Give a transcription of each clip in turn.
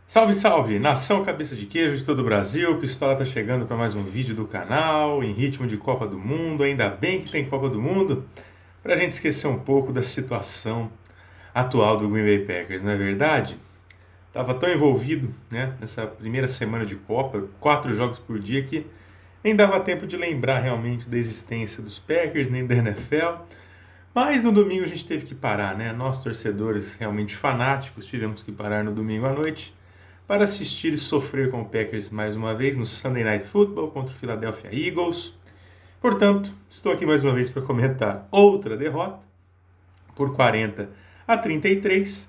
Salve, salve! Nação Cabeça de Queijo de todo o Brasil, Pistola tá chegando para mais um vídeo do canal, em ritmo de Copa do Mundo, ainda bem que tem Copa do Mundo, para a gente esquecer um pouco da situação atual do Green Bay Packers, não é verdade? Tava tão envolvido, né, nessa primeira semana de Copa, 4 jogos por dia, que nem dava tempo de lembrar realmente da existência dos Packers, nem da NFL, mas no domingo a gente teve que parar, né? Nós, torcedores realmente fanáticos, tivemos que parar no domingo à noite para assistir e sofrer com o Packers mais uma vez no Sunday Night Football contra o Philadelphia Eagles. Portanto, estou aqui mais uma vez para comentar outra derrota por 40-33.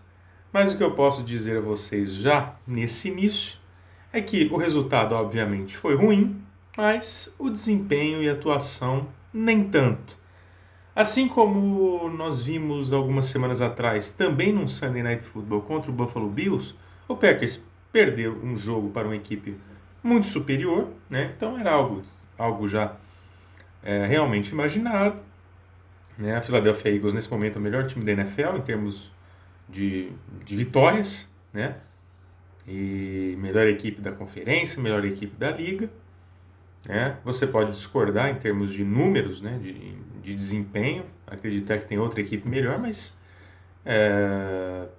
Mas o que eu posso dizer a vocês já nesse início é que o resultado, obviamente, foi ruim, mas o desempenho e a atuação nem tanto. Assim como nós vimos algumas semanas atrás, também num Sunday Night Football contra o Buffalo Bills, o Packers perdeu um jogo para uma equipe muito superior, né? Então era algo já realmente imaginado. Né? A Philadelphia Eagles, nesse momento, é o melhor time da NFL em termos de vitórias, né? E melhor equipe da conferência, melhor equipe da liga. Né? Você pode discordar em termos de números, né? de desempenho, acreditar que tem outra equipe melhor, mas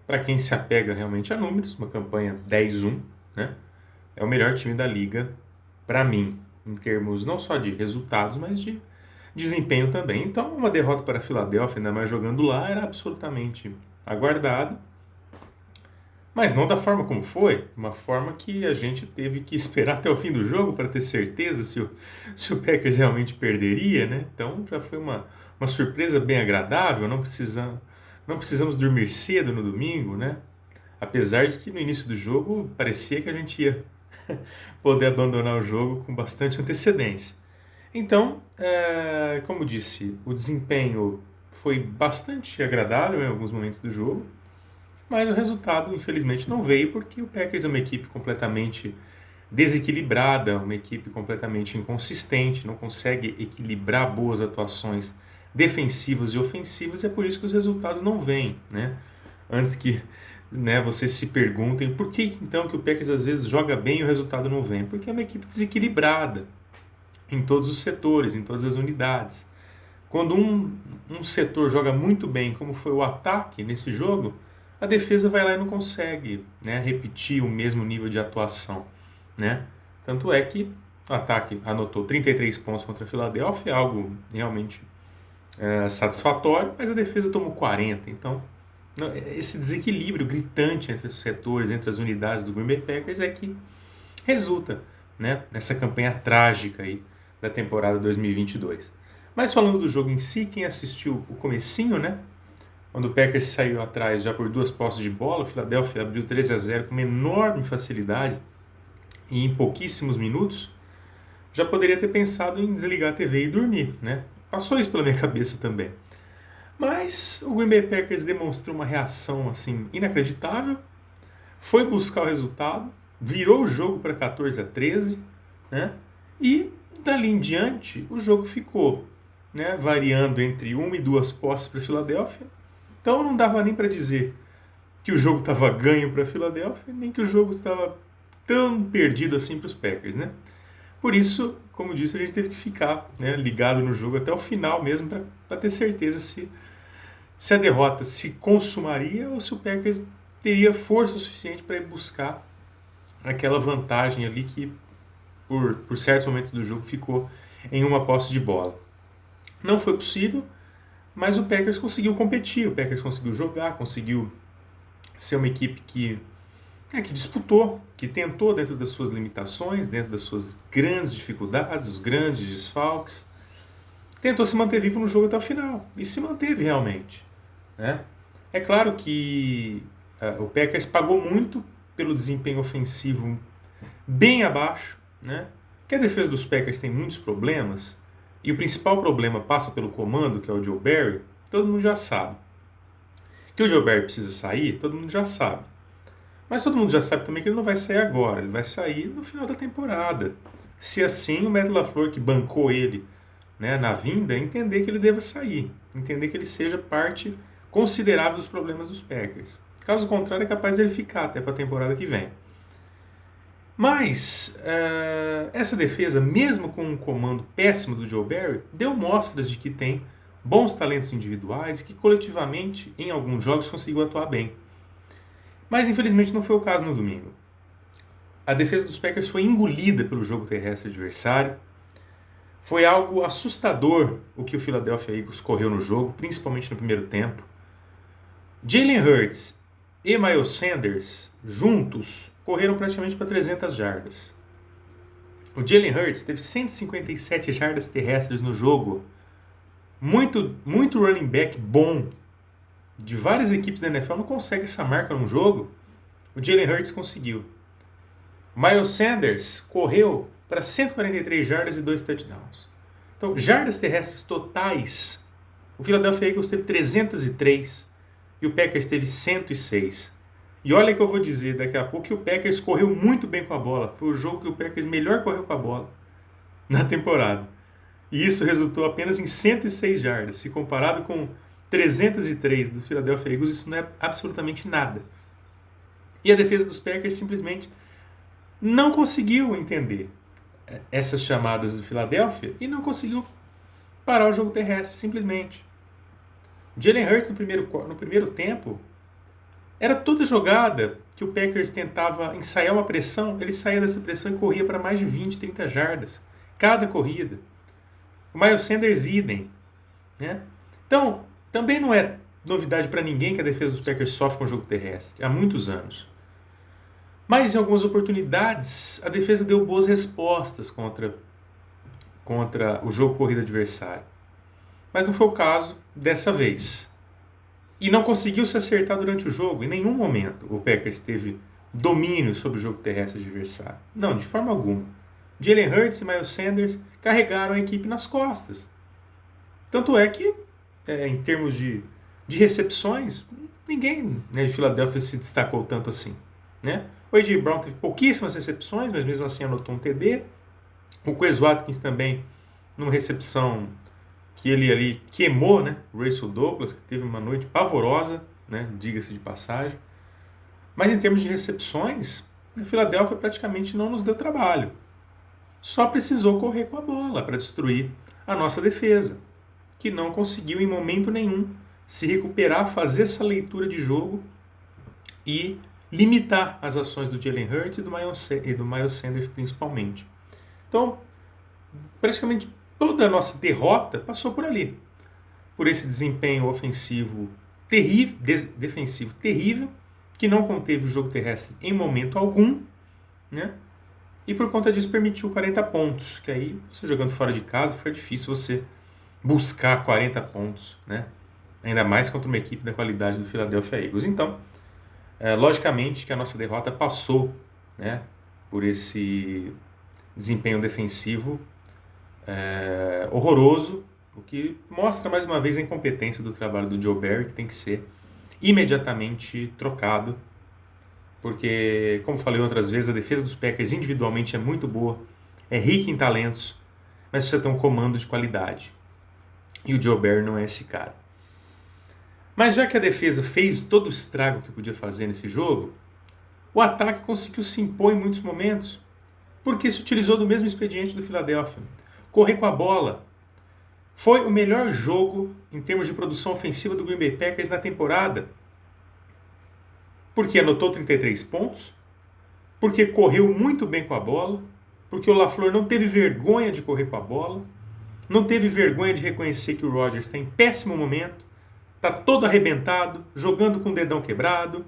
para quem se apega realmente a números, uma campanha 10-1, né? É o melhor time da liga para mim, em termos não só de resultados, mas de desempenho também. Então, uma derrota para a Filadélfia, ainda mais jogando lá, era absolutamente aguardado, mas não da forma como foi, uma forma que a gente teve que esperar até o fim do jogo para ter certeza se o Packers realmente perderia, né? Então, já foi uma surpresa bem agradável, não precisamos dormir cedo no domingo, né? Apesar de que no início do jogo parecia que a gente ia poder abandonar o jogo com bastante antecedência. Então, como disse, o desempenho foi bastante agradável em alguns momentos do jogo, mas o resultado, infelizmente, não veio porque o Packers é uma equipe completamente desequilibrada, uma equipe completamente inconsistente, não consegue equilibrar boas atuações defensivas e ofensivas, e é por isso que os resultados não vêm, né? Antes que, né, vocês se perguntem por que então que o Packers às vezes joga bem e o resultado não vem, porque é uma equipe desequilibrada em todos os setores, em todas as unidades. Quando um setor joga muito bem, como foi o ataque nesse jogo, a defesa vai lá e não consegue, né, repetir o mesmo nível de atuação, né? Tanto é que o ataque anotou 33 pontos contra a Filadélfia, algo realmente satisfatório, mas a defesa tomou 40. Então, esse desequilíbrio gritante entre os setores, entre as unidades do Green Bay Packers é que resulta, né, nessa campanha trágica aí da temporada 2022. Mas falando do jogo em si, quem assistiu o comecinho, né, quando o Packers saiu atrás já por 2 posses de bola, o Philadelphia abriu 13-0 com uma enorme facilidade e em pouquíssimos minutos, já poderia ter pensado em desligar a TV e dormir, né? Passou isso pela minha cabeça também. Mas o Green Bay Packers demonstrou uma reação assim inacreditável, foi buscar o resultado, virou o jogo para 14-13, né? E dali em diante o jogo ficou, né, variando entre 1 e 2 posses para a Filadélfia. Então não dava nem para dizer que o jogo estava ganho para a Filadélfia, nem que o jogo estava tão perdido assim para os Packers, né? Por isso, como disse, a gente teve que ficar, né, ligado no jogo até o final mesmo para ter certeza se a derrota se consumaria ou se o Packers teria força suficiente para ir buscar aquela vantagem ali que por certos momentos do jogo ficou em 1 posse de bola. Não foi possível, mas o Packers conseguiu competir, o Packers conseguiu jogar, conseguiu ser uma equipe que disputou, que tentou dentro das suas limitações, dentro das suas grandes dificuldades, os grandes desfalques, tentou se manter vivo no jogo até o final, e se manteve realmente, né? É claro que o Packers pagou muito pelo desempenho ofensivo bem abaixo, né? Que a defesa dos Packers tem muitos problemas, e o principal problema passa pelo comando, que é o Joe Barry, todo mundo já sabe. Que o Joe Barry precisa sair, todo mundo já sabe. Mas todo mundo já sabe também que ele não vai sair agora, ele vai sair no final da temporada. Se assim o Matt LaFleur, que bancou ele, né, na vinda, entender que ele deva sair, entender que ele seja parte considerável dos problemas dos Packers. Caso contrário, é capaz de ele ficar até para a temporada que vem. Mas essa defesa, mesmo com um comando péssimo do Joe Barry, deu mostras de que tem bons talentos individuais e que coletivamente, em alguns jogos, conseguiu atuar bem. Mas infelizmente não foi o caso no domingo. A defesa dos Packers foi engolida pelo jogo terrestre adversário. Foi algo assustador o que o Philadelphia Eagles correu no jogo, principalmente no primeiro tempo. Jalen Hurts e Miles Sanders, juntos, correram praticamente para 300 jardas. O Jalen Hurts teve 157 jardas terrestres no jogo. Muito running back bom de várias equipes da NFL não consegue essa marca num jogo. O Jalen Hurts conseguiu. Miles Sanders correu para 143 jardas e 2 touchdowns. Então, jardas terrestres totais, o Philadelphia Eagles teve 303 e o Packers teve 106. E olha que eu vou dizer daqui a pouco que o Packers correu muito bem com a bola. Foi o jogo que o Packers melhor correu com a bola na temporada. E isso resultou apenas em 106 jardas. Se comparado com 303 do Philadelphia Eagles, isso não é absolutamente nada. E a defesa dos Packers simplesmente não conseguiu entender essas chamadas do Philadelphia e não conseguiu parar o jogo terrestre, simplesmente. Jalen Hurts no primeiro tempo, era toda jogada que o Packers tentava ensaiar uma pressão, ele saía dessa pressão e corria para mais de 20, 30 jardas, cada corrida. O Miles Sanders idem. Né? Então, também não é novidade para ninguém que a defesa dos Packers sofre com o jogo terrestre, há muitos anos. Mas em algumas oportunidades, a defesa deu boas respostas contra o jogo corrido adversário. Mas não foi o caso dessa vez. E não conseguiu se acertar durante o jogo. Em nenhum momento o Packers teve domínio sobre o jogo terrestre adversário. Não, de forma alguma. Jalen Hurts e Miles Sanders carregaram a equipe nas costas. Tanto é que, em termos de recepções, ninguém de Filadélfia se destacou tanto assim. Né? O A.J. Brown teve pouquíssimas recepções, mas mesmo assim anotou um TD. O Quez Watkins também, numa recepção que ele ali queimou, né? O Russell Douglas, que teve uma noite pavorosa, né? Diga-se de passagem. Mas em termos de recepções, a Filadélfia praticamente não nos deu trabalho. Só precisou correr com a bola para destruir a nossa defesa, que não conseguiu em momento nenhum se recuperar, fazer essa leitura de jogo e limitar as ações do Jalen Hurts e do Miles Sanders principalmente. Então, praticamente toda a nossa derrota passou por ali. Por esse desempenho ofensivo terrível, defensivo terrível, que não conteve o jogo terrestre em momento algum, né? E por conta disso permitiu 40 pontos, que aí, você jogando fora de casa, fica difícil você buscar 40 pontos, né? Ainda mais contra uma equipe da qualidade do Philadelphia Eagles. Então, logicamente que a nossa derrota passou, né, por esse desempenho defensivo horroroso, o que mostra mais uma vez a incompetência do trabalho do Joe Barry, que tem que ser imediatamente trocado, porque, como falei outras vezes, a defesa dos Packers individualmente é muito boa, é rica em talentos, mas precisa ter um comando de qualidade. E o Joe Barry não é esse cara. Mas já que a defesa fez todo o estrago que podia fazer nesse jogo, o ataque conseguiu se impor em muitos momentos, porque se utilizou do mesmo expediente do Philadelphia. Correr com a bola. Foi o melhor jogo em termos de produção ofensiva do Green Bay Packers na temporada. Porque anotou 33 pontos, porque correu muito bem com a bola, porque o LaFleur não teve vergonha de correr com a bola, não teve vergonha de reconhecer que o Rodgers está em péssimo momento, está todo arrebentado, jogando com o dedão quebrado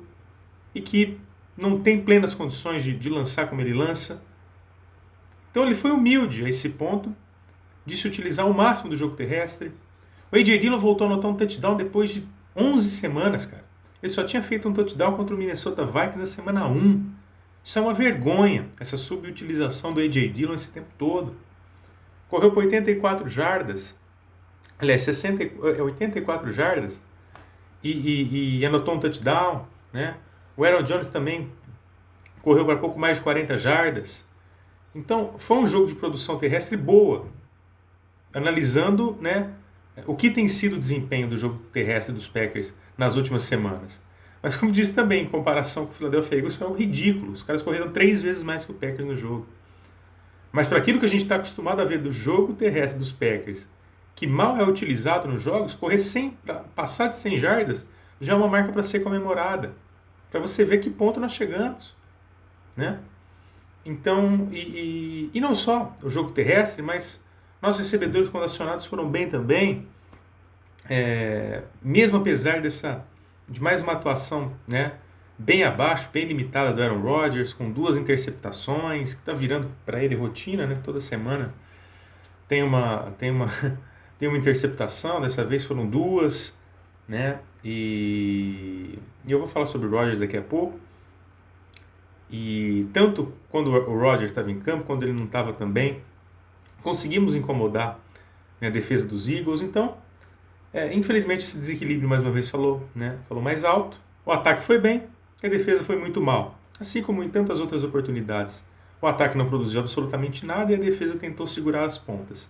e que não tem plenas condições de lançar como ele lança. Então ele foi humilde a esse ponto de se utilizar o máximo do jogo terrestre. O A.J. Dillon voltou a anotar um touchdown depois de 11 semanas, cara. Ele só tinha feito um touchdown contra o Minnesota Vikings na semana 1. Isso é uma vergonha, essa subutilização do A.J. Dillon esse tempo todo. Correu por 84 jardas, aliás, 84 jardas e anotou um touchdown. Né? O Aaron Jones também correu para pouco mais de 40 jardas. Então, foi um jogo de produção terrestre boa, analisando, né, o que tem sido o desempenho do jogo terrestre dos Packers nas últimas semanas. Mas como disse também, em comparação com o Philadelphia Eagles, foi algo ridículo. Os caras correram 3 vezes mais que o Packers no jogo. Mas para aquilo que a gente está acostumado a ver do jogo terrestre dos Packers, que mal é utilizado nos jogos, correr passar de 100 jardas já é uma marca para ser comemorada. Para você ver que ponto nós chegamos. Né? Então, e não só o jogo terrestre, mas nossos recebedores quando acionados foram bem também. Mesmo apesar de mais uma atuação, né, bem abaixo, bem limitada do Aaron Rodgers, com 2 interceptações, que está virando para ele rotina, né, toda semana tem uma interceptação, dessa vez foram 2, né, e eu vou falar sobre o Rodgers daqui a pouco. E tanto quando o Rodgers estava em campo, quando ele não estava também, conseguimos incomodar, né, a defesa dos Eagles. Então, infelizmente esse desequilíbrio mais uma vez falou mais alto. O ataque foi bem, a defesa foi muito mal. Assim como em tantas outras oportunidades. O ataque não produziu absolutamente nada e a defesa tentou segurar as pontas.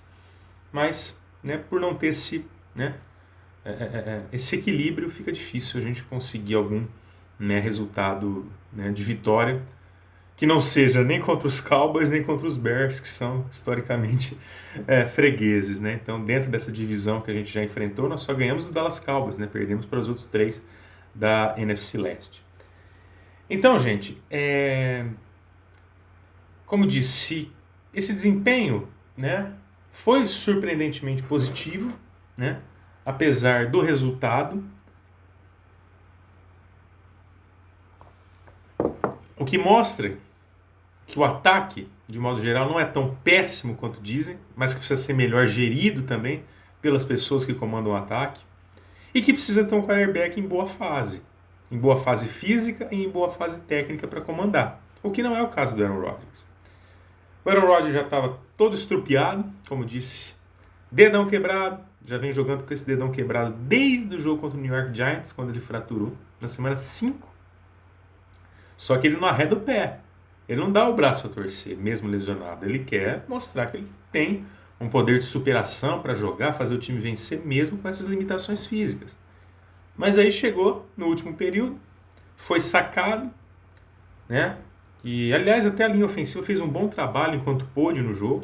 Mas, né, por não ter esse equilíbrio, fica difícil a gente conseguir algum, né, resultado, né, de vitória que não seja nem contra os Cowboys nem contra os Bears, que são historicamente fregueses, né? Então, dentro dessa divisão que a gente já enfrentou, nós só ganhamos do Dallas Cowboys, né? Perdemos para os outros 3 da NFC Leste. Então, gente, como disse, esse desempenho, né, foi surpreendentemente positivo, né? Apesar do resultado. O que mostra que o ataque, de modo geral, não é tão péssimo quanto dizem, mas que precisa ser melhor gerido também pelas pessoas que comandam o ataque, e que precisa ter um quarterback em boa fase física e em boa fase técnica para comandar, o que não é o caso do Aaron Rodgers. O Aaron Rodgers já estava todo estrupiado, como disse, dedão quebrado, já vem jogando com esse dedão quebrado desde o jogo contra o New York Giants, quando ele fraturou, na semana 5. Só que ele não arreda o pé. Ele não dá o braço a torcer, mesmo lesionado. Ele quer mostrar que ele tem um poder de superação para jogar, fazer o time vencer mesmo com essas limitações físicas. Mas aí chegou no último período, foi sacado, né? E, aliás, até a linha ofensiva fez um bom trabalho enquanto pôde no jogo.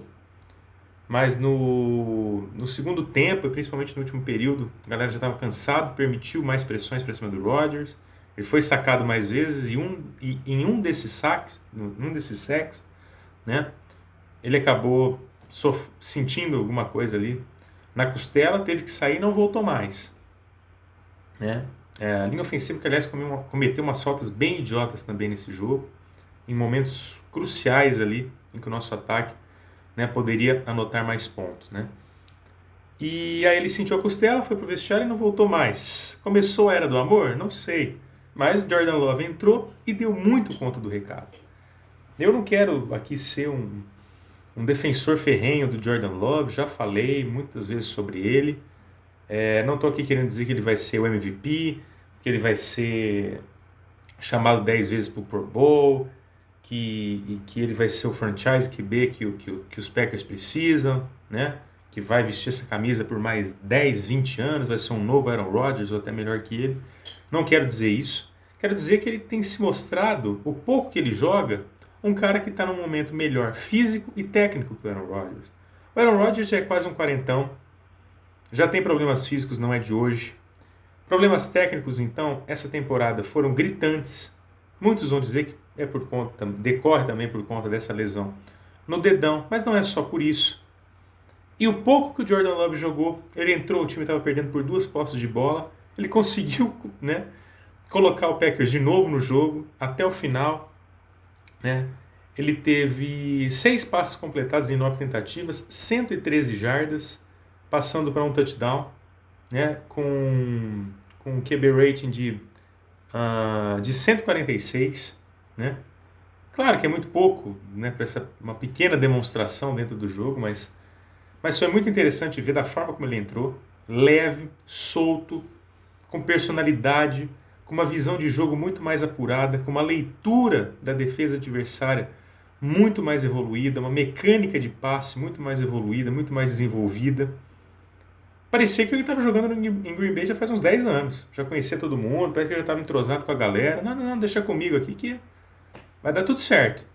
Mas no segundo tempo, e principalmente no último período, a galera já estava cansada, permitiu mais pressões para cima do Rodgers. Ele foi sacado mais vezes e em um desses sacks, né, ele acabou sentindo alguma coisa ali na costela, teve que sair e não voltou mais. Né? A linha ofensiva, que aliás cometeu umas faltas bem idiotas também nesse jogo, em momentos cruciais ali, em que o nosso ataque, né, poderia anotar mais pontos. Né? E aí ele sentiu a costela, foi pro vestiário e não voltou mais. Começou a era do amor? Não sei. Mas Jordan Love entrou e deu muito conta do recado. Eu não quero aqui ser um defensor ferrenho do Jordan Love, já falei muitas vezes sobre ele. Não estou aqui querendo dizer que ele vai ser o MVP, que ele vai ser chamado 10 vezes para o Pro Bowl, que ele vai ser o franchise QB que os Packers precisam, né? Que vai vestir essa camisa por mais 10, 20 anos, vai ser um novo Aaron Rodgers ou até melhor que ele. Não quero dizer isso. Quero dizer que ele tem se mostrado, o pouco que ele joga, um cara que está num momento melhor físico e técnico que o Aaron Rodgers. O Aaron Rodgers já é quase um quarentão, já tem problemas físicos, não é de hoje. Problemas técnicos, então, essa temporada foram gritantes. Muitos vão dizer que decorre também por conta dessa lesão no dedão, mas não é só por isso. E o pouco que o Jordan Love jogou, ele entrou, o time estava perdendo por 2 posses de bola, ele conseguiu, né, colocar o Packers de novo no jogo, até o final. Né? Ele teve 6 passes completados em 9 tentativas, 113 jardas, passando para um touchdown, né, com um QB rating de 146. Né? Claro que é muito pouco, né, para uma pequena demonstração dentro do jogo, mas foi muito interessante ver da forma como ele entrou, leve, solto, com personalidade, com uma visão de jogo muito mais apurada, com uma leitura da defesa adversária muito mais evoluída, uma mecânica de passe muito mais evoluída, muito mais desenvolvida. parecia que ele estava jogando em Green Bay já faz uns 10 anos. Já conhecia todo mundo, parece que ele já estava entrosado com a galera. Não, deixa comigo aqui que vai dar tudo certo.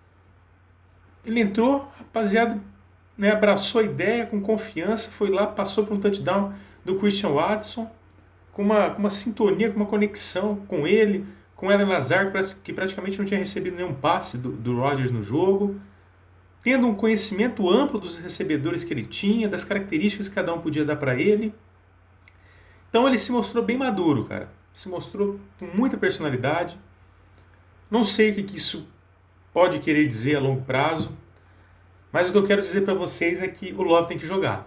Ele entrou, rapaziada, né, abraçou a ideia com confiança, foi lá, passou por um touchdown do Christian Watson, com uma sintonia, com uma conexão com ele, com Allen Lazard, que praticamente não tinha recebido nenhum passe do Rodgers no jogo, tendo um conhecimento amplo dos recebedores que ele tinha, das características que cada um podia dar para ele. Então ele se mostrou bem maduro, cara. Se mostrou com muita personalidade. Não sei o que isso pode querer dizer a longo prazo, mas o que eu quero dizer para vocês é que o Love tem que jogar.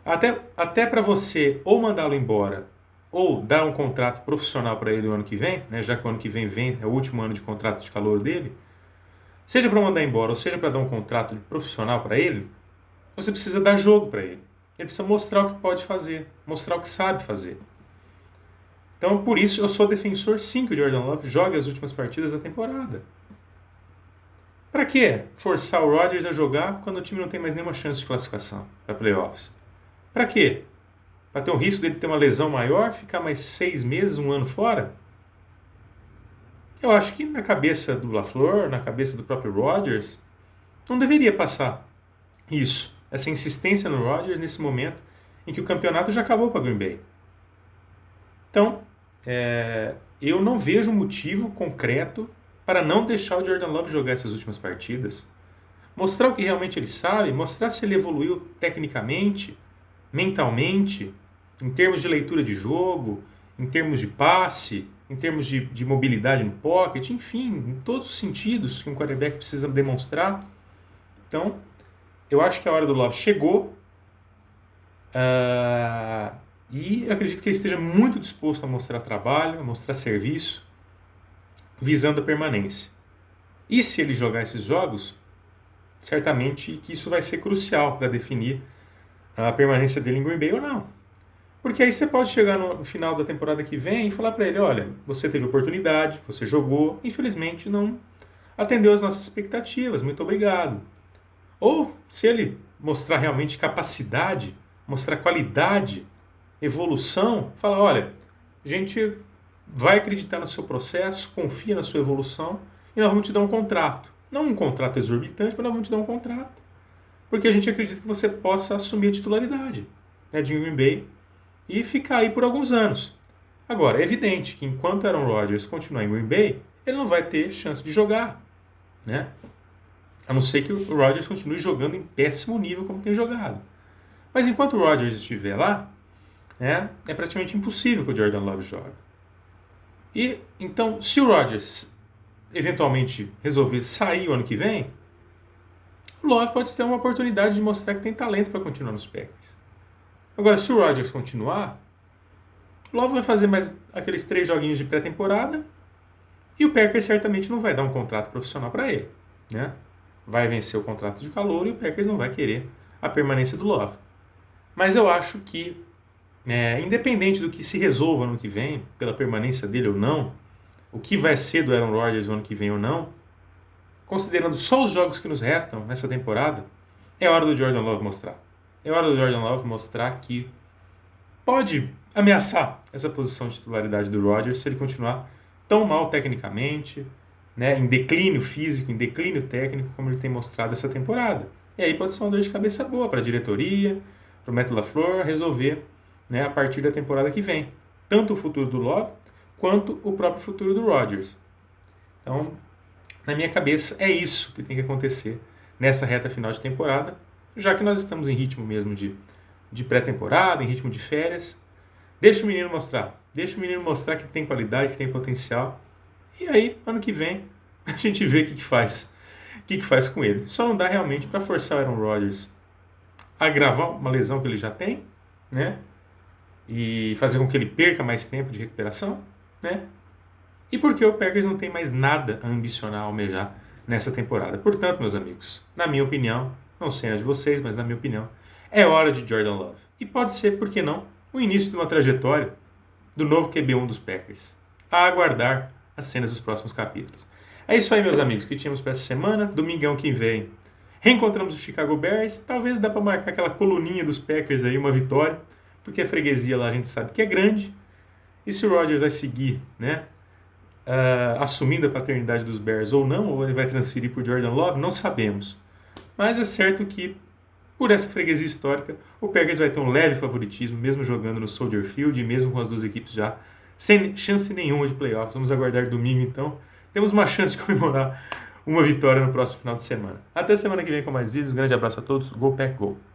Até para você ou mandá-lo embora ou dar um contrato profissional para ele no ano que vem, né, já que o ano que vem é o último ano de contrato de calor dele, seja para mandar embora ou seja para dar um contrato profissional para ele, você precisa dar jogo para ele. Ele precisa mostrar o que pode fazer, mostrar o que sabe fazer. Então, por isso, eu sou defensor sim que o Jordan Love jogue as últimas partidas da temporada. Para que forçar o Rodgers a jogar quando o time não tem mais nenhuma chance de classificação para playoffs? Para quê? Para ter um risco dele ter uma lesão maior, ficar mais 6 meses, um ano fora? Eu acho que na cabeça do LaFleur, na cabeça do próprio Rodgers, não deveria passar isso, essa insistência no Rodgers nesse momento em que o campeonato já acabou para Green Bay. Então, eu não vejo motivo concreto para não deixar o Jordan Love jogar essas últimas partidas. Mostrar o que realmente ele sabe, mostrar se ele evoluiu tecnicamente, mentalmente, em termos de leitura de jogo, em termos de passe, em termos de mobilidade no pocket, enfim, em todos os sentidos que um quarterback precisa demonstrar. Então, eu acho que a hora do Love chegou e acredito que ele esteja muito disposto a mostrar trabalho, a mostrar serviço, visando a permanência. E se ele jogar esses jogos, certamente que isso vai ser crucial para definir a permanência dele em Green Bay ou não. Porque aí você pode chegar no final da temporada que vem e falar para ele, olha, você teve oportunidade, você jogou, infelizmente não atendeu às nossas expectativas, muito obrigado. Ou, se ele mostrar realmente capacidade, mostrar qualidade, evolução, fala, olha, a gente vai acreditar no seu processo, confia na sua evolução e nós vamos te dar um contrato. Não um contrato exorbitante, mas nós vamos te dar um contrato. Porque a gente acredita que você possa assumir a titularidade, né, de Green Bay e ficar aí por alguns anos. Agora, é evidente que enquanto Aaron Rodgers continuar em Green Bay, ele não vai ter chance de jogar, né? A não ser que o Rodgers continue jogando em péssimo nível como tem jogado. Mas enquanto o Rodgers estiver lá, é praticamente impossível que o Jordan Love jogue. E então, se o Rodgers eventualmente resolver sair o ano que vem, o Love pode ter uma oportunidade de mostrar que tem talento para continuar nos Packers. Agora, se o Rodgers continuar, o Love vai fazer mais aqueles 3 joguinhos de pré-temporada e o Packers certamente não vai dar um contrato profissional para ele, né? Vai vencer o contrato de calouro e o Packers não vai querer a permanência do Love. Mas eu acho que, independente do que se resolva no ano que vem, pela permanência dele ou não, o que vai ser do Aaron Rodgers no ano que vem ou não, considerando só os jogos que nos restam nessa temporada, é hora do Jordan Love mostrar. É hora do Jordan Love mostrar que pode ameaçar essa posição de titularidade do Rodgers se ele continuar tão mal tecnicamente, né, em declínio físico, em declínio técnico, como ele tem mostrado essa temporada. E aí pode ser uma dor de cabeça boa para a diretoria, para o Matt LaFleur resolver, né, a partir da temporada que vem. Tanto o futuro do Love, quanto o próprio futuro do Rodgers. Então, na minha cabeça, é isso que tem que acontecer nessa reta final de temporada, já que nós estamos em ritmo mesmo de pré-temporada, em ritmo de férias. Deixa o menino mostrar. Deixa o menino mostrar que tem qualidade, que tem potencial. E aí, ano que vem, a gente vê o que faz. O que faz com ele. Só não dá realmente para forçar o Aaron Rodgers a agravar uma lesão que ele já tem, né? E fazer com que ele perca mais tempo de recuperação, né? E porque o Packers não tem mais nada a ambicionar, a almejar nessa temporada. Portanto, meus amigos, na minha opinião, não sei a de vocês, mas na minha opinião, é hora de Jordan Love. E pode ser, por que não, o início de uma trajetória do novo QB1 dos Packers. A aguardar as cenas dos próximos capítulos. É isso aí, meus amigos, que tínhamos para essa semana. Domingão que vem, reencontramos o Chicago Bears. Talvez dá para marcar aquela coluninha dos Packers aí, uma vitória, porque a freguesia lá a gente sabe que é grande. E se o Rodgers vai seguir, né, assumindo a paternidade dos Bears ou não, ou ele vai transferir para o Jordan Love, não sabemos. Mas é certo que, por essa freguesia histórica, o Packers vai ter um leve favoritismo, mesmo jogando no Soldier Field e mesmo com as duas equipes já sem chance nenhuma de playoffs. Vamos aguardar domingo, então. Temos uma chance de comemorar uma vitória no próximo final de semana. Até semana que vem com mais vídeos. Grande abraço a todos. Go Pack Go!